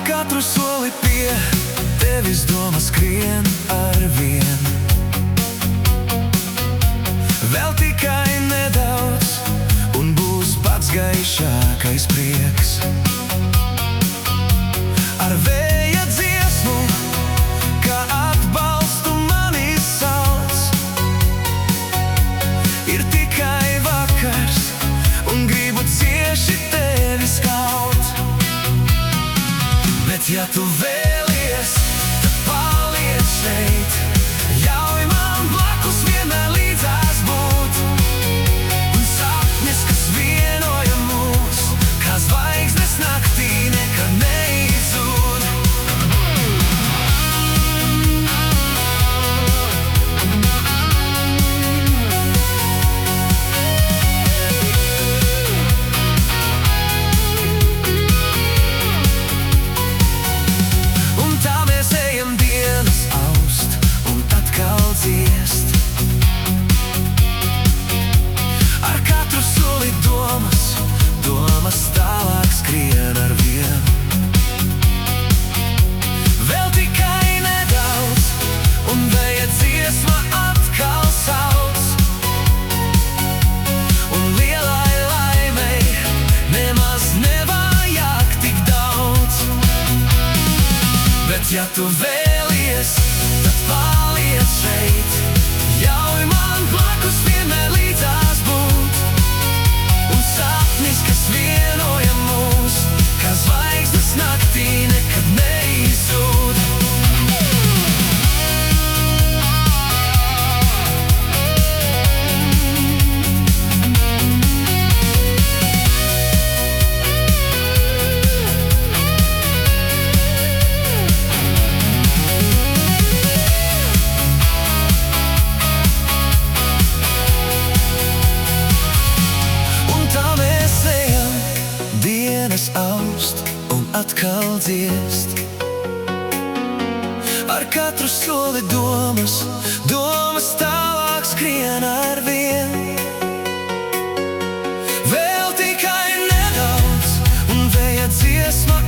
Katru soli pie tevis domas skrien arvien. Vēl tikai nedaudz, un būs pats gaišākais prieks. Ar vēja dziesmu, kā atbalstu mani sauc. Ir tikai vakars, un gribu cieši tevi skaut. Bet ja tu vēlies, tad paliec šeit. Ļauj man blakus vienmēr līdzās būt. Un sapnis, kas vienoja mūs, kā zvaigznes naktī, nekad neizzūd. Ar katru soli domas tālāk skrien arvien. Vēl tikai nedaudz, un vēja dziesma atkal sauc. Un lielai laimei nemaz nevajag tik daudz. Bet ja tu vēlies, tad paliec šeit. Ļauj man blakus vienmēr līdzās būt. Un sapnis, kas vienoja mūs, kā zvaigznes naktī, nekad neizzūd. Aust un atkal dziest. Ar katru soli domas tālāk skrien arvien. Vēl tikai nedaudz, un vēja dziesma